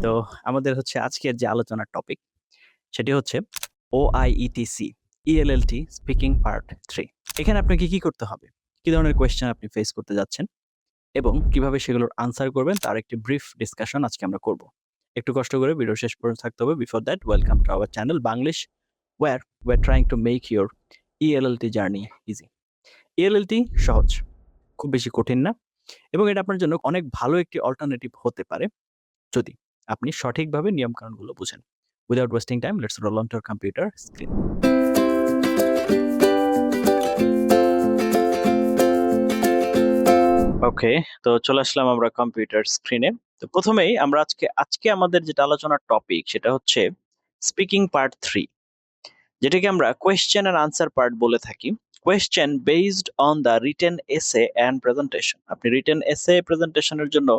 তো আমাদের হচ্ছে আজকের যে আলোচনার টপিক সেটি হচ্ছে OIETC ELLT স্পিকিং পার্ট 3। এখানে আপনাকে কি করতে হবে? কি ধরনের কোয়েশ্চেন আপনি ফেস করতে যাচ্ছেন এবং কিভাবে সেগুলোর আনসার করবেন তার একটি ব্রিফ ডিসকাশন আজকে আমরা করব। একটু কষ্ট করে ভিডিও শেষ পর্যন্ত থাকতে হবে। Before that welcome to our channel Banglish where we're trying to make your ELLT journey easy. ELLT সহজ, খুব বেশি কঠিন না এবং এটা আপনার জন্য অনেক ভালো একটি অল্টারনেটিভ হতে পারে যদি আপনি সঠিকভাবে নিয়মকানুনগুলো বুঝেন। Without wasting time, let's roll onto our computer screen. ওকে, তো চলে আসলাম আমরা কম্পিউটার স্ক্রিনে। তো প্রথমেই আমরা আজকে আমাদের যেটা আলোচনার টপিক সেটা হচ্ছে স্পিকিং পার্ট 3, যেটাকে আমরা কোয়েশ্চেন এন্ড আনসার পার্ট বলে থাকি। Question based on the written এসে এন্ড প্রেজেন্টেশন। আপনি রিটেন এসে প্রেজেন্টেশনের জন্য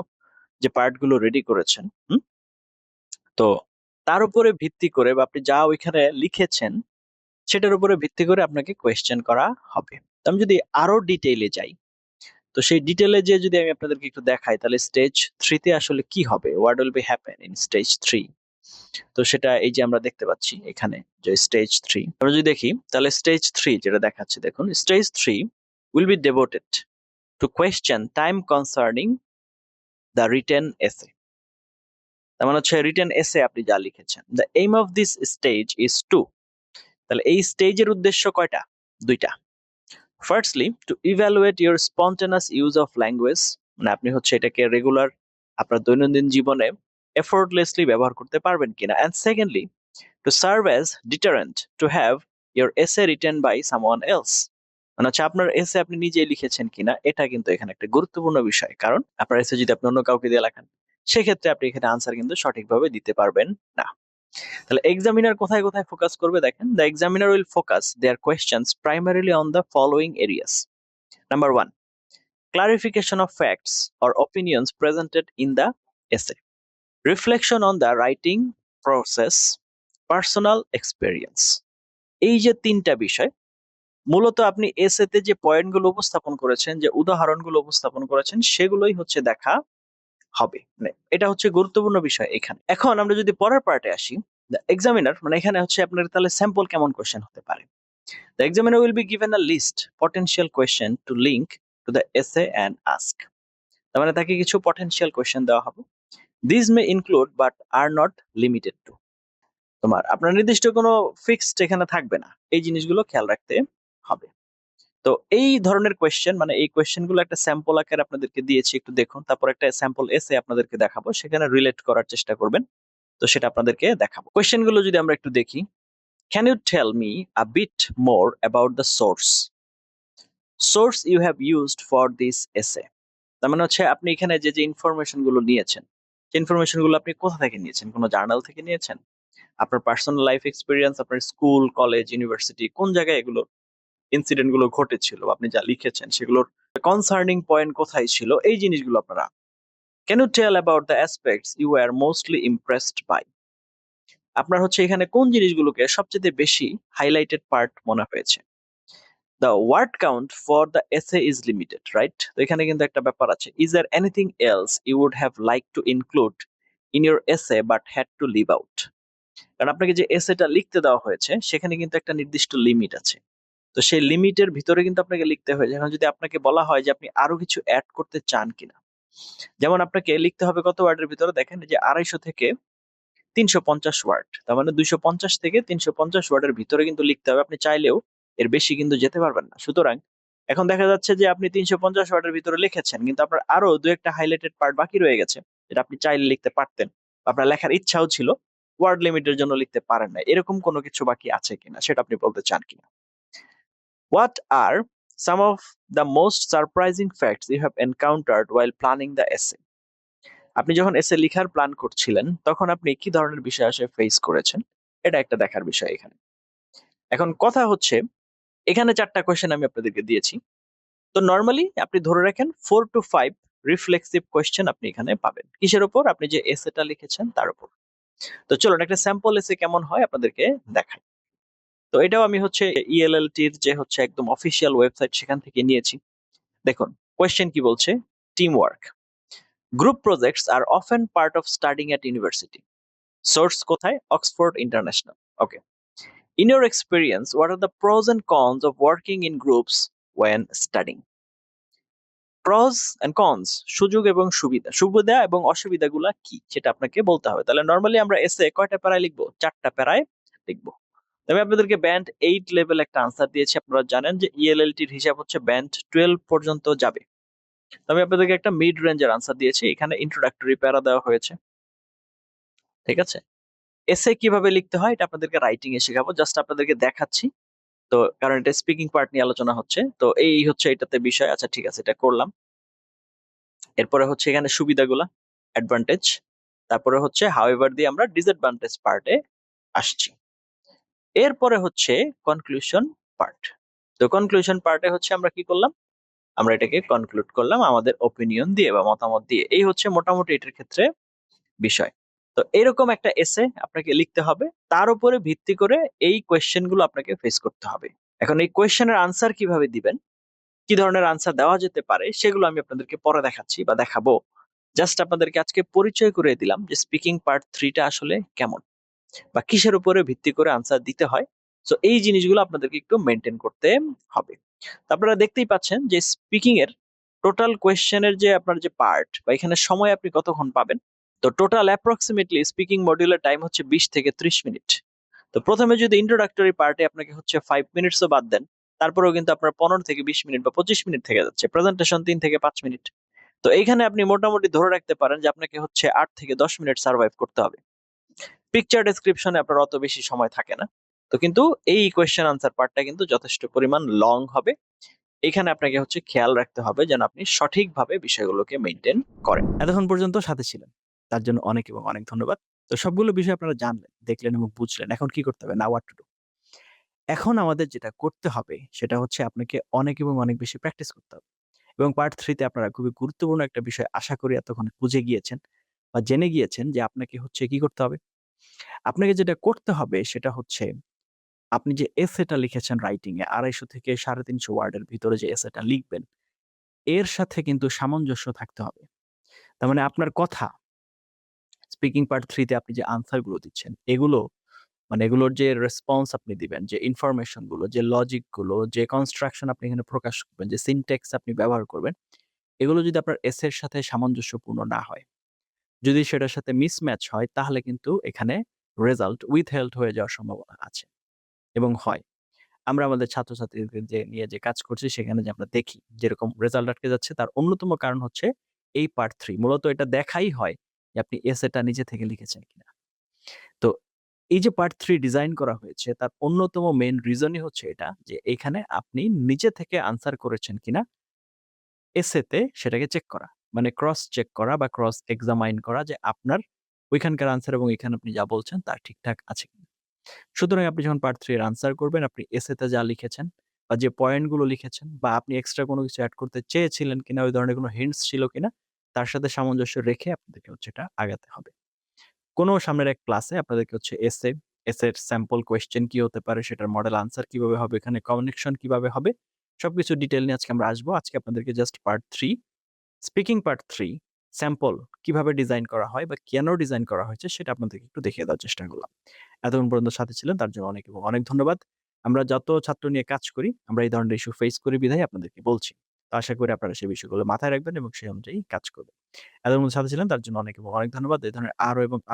যে পার্টগুলো রেডি করেছেন, তো তার উপরে ভিত্তি করে বা আপনি যা ওইখানে লিখেছেন সেটার উপরে ভিত্তি করে আপনাকে কোয়েশ্চেন করা হবে। তো আমি যদি আরো ডিটেইলে যাই, তো সেই ডিটেইলে যে যদি আমি আপনাদেরকে একটু দেখাই তাহলে স্টেজ 3 তে আসলে কি হবে, what will be happen in stage 3। তো সেটা এই যে আমরা দেখতে পাচ্ছি এখানে যে স্টেজ 3 আমরা যদি দেখি তাহলে স্টেজ 3 যেটা দেখাচ্ছে, দেখুন stage 3 will be devoted to question time concerning the written essay. তার মানে হচ্ছে রিটেন এসে আপনি যা লিখেছেন। The aim of this stage is to, তাহলে এই স্টেজের উদ্দেশ্য কয়টা? দুইটা। Firstly to evaluate your spontaneous use of language, মানে আপনি হচ্ছে এটাকে রেগুলার আপনার দৈনন্দিন জীবনে এফোর্টলেসলি ব্যবহার করতে পারবেন কিনা। And secondly to serve as deterrent to have your এসে রিটেন বাই সামওয়ান এলস, মানে হচ্ছে আপনার এসে আপনি নিজেই লিখেছেন কিনা, এটা কিন্তু এখানে একটা গুরুত্বপূর্ণ বিষয়। কারণ আপনার এসে যদি আপনি অন্য কাউকে দিয়ে লেখান সেক্ষেত্রে আপনি এখানে আনসার কিন্তু সঠিকভাবে দিতে পারবেন না। তাহলে এক্সামিনার কোথায় কোথায় ফোকাস করবে দেখেন। The examiner will focus their questions primarily on the following areas. Number 1, clarification of facts or opinions presented in the essay, reflection on the writing process, personal experience। এই যে তিনটা বিষয় মূলত আপনি এসেতে যে পয়েন্টগুলো উপস্থাপন করেছেন, যে উদাহরণগুলো উপস্থাপন করেছেন, সেগুলোই হচ্ছে দেখা হবে। মানে এটা হচ্ছে গুরুত্বপূর্ণ বিষয় এখানে। এখন আমরা যদি পরের পার্টে আসি, দ্য এক্সামিনার মানে এখানে হচ্ছে আপনার তাহলে স্যাম্পল কেমন কোয়েশ্চেন হতে পারে। The examiner will be given a list potential question to link to the essay and ask. তার মানে তাকে কিছু পটেনশিয়াল কোয়েশ্চেন দেওয়া হবে। This may include but are not limited to. আপনার নির্দিষ্ট কোনো ফিক্সড এখানে থাকবে না, এই জিনিসগুলো খেয়াল রাখতে হবে। তো এই ধরনের কোয়েশ্চেন মানে এই কোয়েশ্চেন গুলো একটা স্যাম্পল আকারে আপনাদেরকে দিয়েছি, একটু দেখুন। তারপর একটা স্যাম্পল এসে আপনাদেরকে দেখাবো, সেখানে রিলেট করার চেষ্টা করবেন। তো সেটা আপনাদেরকে দেখাবো। কোয়েশ্চেন গুলো যদি আমরা একটু দেখি, can you tell me a bit more about the source you have used for this essay. তার মানে হচ্ছে আপনি এখানে যে যে ইনফরমেশন গুলো নিয়েছেন, সেই ইনফরমেশন গুলো আপনি কোথা থেকে নিয়েছেন? কোনো জার্নাল থেকে নিয়েছেন? আপনার পার্সোনাল লাইফ এক্সপিরিয়েন্স, আপনার স্কুল, কলেজ, ইউনিভার্সিটি, কোন জায়গায় এগুলো ইনসিডেন্ট গুলো ঘটেছিল, আপনি যা লিখেছেন সেগুলোর কনসার্নিং পয়েন্ট কোথায় ছিল, এই জিনিসগুলো আপনারা। Can you tell about the aspects you are mostly impressed by. আপনার হচ্ছে এখানে কোন জিনিসগুলোকে সবচেয়ে বেশি হাইলাইটেড পার্ট মনে হয়েছে। The word count for the essay is limited, right? তো এখানে কিন্তু একটা ব্যাপার আছে। Is there anything else you would have like to include in your essay but had to leave out. কারণ আপনাকে যে এসেটা লিখতে দেওয়া হয়েছে সেখানে কিন্তু একটা নির্দিষ্ট লিমিট আছে। তো সেই লিমিটের ভিতরে কিন্তু আপনাকে লিখতে হয়। এখন যদি আপনাকে বলা হয় যে আপনি আরো কিছু অ্যাড করতে চান কিনা, যেমন আপনাকে লিখতে হবে কত ওয়ার্ডের ভিতরে, দেখেন যে 250 থেকে 350 ওয়ার্ড। তার মানে 250 থেকে 350 ওয়ার্ডের ভিতরে কিন্তু লিখতে হবে। আপনি চাইলেও এর বেশি কিন্তু যেতে পারবেন না। সুতরাং এখন দেখা যাচ্ছে যে আপনি 350 ওয়ার্ডের ভিতরে লিখেছেন, কিন্তু আপনার আরো দু একটা হাইলাইটেড পার্ট বাকি রয়ে গেছে, যেটা আপনি চাইলে লিখতে পারতেন, আপনার লেখার ইচ্ছাও ছিল, ওয়ার্ড লিমিটের জন্য লিখতে পারেন না। এরকম কোনো কিছু বাকি আছে কিনা সেটা আপনি বলতে চান কিনা। What are some of the most surprising facts you have encountered while planning the essay? আপনি যখন এসে লিখার প্ল্যান করছিলেন তখন আপনি কি ধরনের বিষয় আসলে ফেস করেছেন, এটা একটা দেখার বিষয় এখানে। এখন কথা হচ্ছে এখানে 4টা কোয়েশ্চেন আমি আপনাদেরকে দিয়েছি। তো নরমালি আপনি ধরে রাখেন 4 to 5 রিফ্লেক্সিভ কোয়েশ্চেন আপনি এখানে পাবেন। কিসের উপর? আপনি যে এসেটা লিখেছেন তার উপর। তো চলুন একটা স্যাম্পল এসে কেমন হয় আপনাদেরকে দেখাই। তো এটাও আমি হচ্ছে ইএলএলটির যে হচ্ছে একদম অফিসিয়াল ওয়েবসাইট সেখান থেকে নিয়েছি। দেখুন কোয়েশ্চেন কি বলছে, team work. Group projects are often part of studying at university. Source কোথায়? Oxford International. Okay. In your experience, what are the pros and cons of working in groups when studying? Pros and cons, সুযোগ এবং সুবিধা, সুবিধা এবং অসুবিধাগুলা কি সেটা আপনাকে বলতে হবে। তাহলে নরমালি আমরা এসে কয়টা প্যারায় লিখবো? 4টা প্যারায় লিখবো। তবে আপনাদেরকে ব্যান্ড 8 লেভেল একটা আনসার দিয়েছি। আপনারা জানেন যে ইএলএলটির হিসাব হচ্ছে ব্যান্ড 12 পর্যন্ত যাবে। তবে আপনাদেরকে একটা মিড রেঞ্জের আনসার দিয়েছি। এখানে ইন্ট্রোডাক্টরি প্যারা দেওয়া হয়েছে। ঠিক আছে? এসে কিভাবে লিখতে হয় এটা আপনাদেরকে রাইটিং এ শেখাবো। জাস্ট আপনাদেরকে দেখাচ্ছি। তো কারণ এটা স্পিকিং পার্ট নিয়ে আলোচনা হচ্ছে। তো এই হচ্ছে এটাতে বিষয়। আচ্ছা ঠিক আছে, এটা করলাম। এরপরে হচ্ছে এখানে সুবিধাগুলা, অ্যাডভান্টেজ। তারপরে হচ্ছে হাউএভার দিয়ে আমরা ডিসঅ্যাডভান্টেজ পার্টে আসছি। এরপরে হচ্ছে কনক্লুশন পার্ট। তো কনক্লুশন পার্টে হচ্ছে আমরা কি করলাম? আমরা এটাকে কনক্লুড করলাম আমাদের ওপিনিয়ন দিয়ে বা মতামত দিয়ে। এই হচ্ছে মোটামুটি এটার ক্ষেত্রে বিষয়। তো এরকম একটা এসে আপনাকে লিখতে হবে। তার উপরে ভিত্তি করে এই কোয়েশ্চেন গুলো আপনাকে ফেস করতে হবে। এখন এই কোয়েশ্চেনের আনসার কিভাবে দিবেন, কি ধরনের আনসার দেওয়া যেতে পারে সেগুলো আমি আপনাদেরকে পরে দেখাচ্ছি বা দেখাবো। জাস্ট আপনাদেরকে আজকে পরিচয় করে দিলাম যে স্পিকিং পার্ট 3 টা আসলে কেমন বা কিসের উপরে ভিত্তি করে আনসার দিতে হয়। সো এই জিনিসগুলো আপনাদেরকে একটু মেইনটেইন করতে হবে। তো আপনারা দেখতেই পাচ্ছেন যে স্পিকিং এর টোটাল কোয়েশ্চেনের যে আপনার যে পার্ট বা এখানে সময় আপনি কতক্ষণ পাবেন। তো টোটাল অ্যাপ্রক্সিমেটলি স্পিকিং মডিউলের টাইম হচ্ছে 20 থেকে 30 মিনিট। তো প্রথমে যদি ইন্ট্রোডাক্টরি পার্টে আপনাকে হচ্ছে 5 মিনিটসও বাদ দেন, তারপরেও কিন্তু আপনার 15 থেকে 20 মিনিট বা 25 মিনিট থেকে যাচ্ছে। প্রেজেন্টেশন 3 থেকে 5 মিনিট। তো এইখানে আপনি মোটামুটি ধরে রাখতে পারেন যে আপনাকে হচ্ছে 8 থেকে 10 মিনিট সার্ভাইভ করতে হবে। পিকচার ডেসক্রিপশনে আপনার অত বেশি সময় থাকে না। তো কিন্তু এই কোয়েশ্চেন আনসার পার্টটা কিন্তু যথেষ্ট পরিমাণ লং হবে। এখানে আপনাকে হচ্ছে খেয়াল রাখতে হবে যেন আপনি সঠিকভাবে বিষয়গুলোকে মেইনটেইন করেন। এতক্ষণ পর্যন্ত সাথে ছিলেন। তার জন্য অনেক এবং অনেক ধন্যবাদ। তো সবগুলো বিষয় আপনারা জানলেন, দেখলেন এবং বুঝলেন। এখন কি করতে হবে? Now what to do? এখন আমাদের যেটা করতে হবে সেটা হচ্ছে আপনাকে অনেক এবং অনেক বেশি প্র্যাকটিস করতে হবে। এবং পার্ট 3 তে আপনারা খুবই গুরুত্বপূর্ণ একটা বিষয় আশা করি এতক্ষণে বুঝে গিয়েছেন বা জেনে গিয়েছেন যে আপনাকে হচ্ছে কি করতে হবে? আপনাকে যেটা করতে হবে সেটা হচ্ছে আপনি যে এসেটা লিখেছেন রাইটিং এ ২৫০ থেকে ৩৫০ ওয়ার্ডের ভিতরে যে এসেটা লিখবেন, এর সাথে কিন্তু সামঞ্জস্য থাকতে হবে। তার মানে আপনার কথা স্পিকিং পার্ট 3 তে আপনি যে আনসার গুলো দিচ্ছেন, এগুলো মানে এগুলোর যে রেসপন্স আপনি দিবেন, যে ইনফরমেশন গুলো, যে লজিক গুলো, যে কনস্ট্রাকশন আপনি এখানে প্রকাশ করবেন, যে সিনট্যাক্স আপনি ব্যবহার করবেন, এগুলো যদি আপনার এসের সাথে সামঞ্জস্যপূর্ণ না হয়, যদি সেটার সাথে মিসম্যাচ হয় তাহলে কিন্তু এখানে রেজাল্ট উইথহেল্ড হয়ে যাওয়ার সম্ভাবনা আছে এবং হয়। আমরা আমাদের ছাত্রছাত্রীদের যে নিয়ে যে কাজ করছি সেখানে যে আমরা দেখি যেরকম রেজাল্ট আটকে যাচ্ছে তার অন্যতম কারণ হচ্ছে এই পার্ট 3 মূলত এটা দেখাই হয় যে আপনি এসেটা নিজে থেকে লিখেছেন কিনা। তো এই যে পার্ট 3 ডিজাইন করা হয়েছে তার অন্যতম মেইন রিজনই হচ্ছে এটা যে এখানে আপনি নিজে থেকে আনসার করেছেন কিনা এসেতে সেটাকে চেক করা। মানে ক্রস চেক করা বা ক্রস এক্সামাইন করা যে আপনার ওইখানকার আনসার এবং এখানে আপনি যা বলছেন তা ঠিকঠাক আছে কিনা। সুতরাং আপনি যখন পার্ট 3 এর আনসার করবেন, আপনি এসেতে যা লিখেছেন বা যে পয়েন্ট গুলো লিখেছেন বা আপনি এক্সট্রা কোনো কিছু এড করতে চেয়েছিলেন কিনা, ওই ধরনের কোনো হিন্টস ছিল কিনা, তার সাথে সামঞ্জস্য রেখে আপনাদেরকে হচ্ছে এটা আগাতে হবে। কোনো সামনের এক ক্লাসে আপনাদেরকে হচ্ছে এসের স্যাম্পল কোয়েশ্চেন কি হতে পারে, সেটার মডেল আনসার কিভাবে হবে, এখানে কানেকশন কিভাবে হবে, সবকিছু ডিটেইল নিয়ে আজকে আমরা আসবো। আজকে আপনাদেরকে just part 3 speaking part 3 sample কিভাবে ডিজাইন করা হয় বা কেন ডিজাইন করা হয়েছে সেটা আপনাদেরকে একটু দেখিয়ে দেওয়ার চেষ্টা করলাম। এতক্ষণ পর্যন্ত সাথে ছিলেন তার জন্য অনেক এবং অনেক ধন্যবাদ। আমরা যত ছাত্র নিয়ে কাজ করি, আমরা এই ধরনের ইস্যু ফেস করি বিধায় আপনাদেরকে বলছি। তো আশা করি আপনারা সেই বিষয়গুলো মাথায় রাখবেন এবং সেই অনুযায়ী কাজ করবেন। এতক্ষণ সাথে ছিলেন তার জন্য অনেক এবং অনেক ধন্যবাদ। এই ধরনের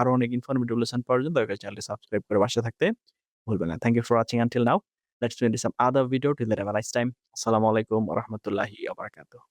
আরো অনেক ইনফরমেটিভ লেসন পাওয়ার জন্য দয়া করে চ্যানেলটি সাবস্ক্রাইব করে পাশে থাকতে ভুলবেন না। Thank you for watching until now. Let's meet in some other video till then have a nice time. আসসালামু আলাইকুম ওয়া রাহমাতুল্লাহি ওয়া বারাকাতুহু।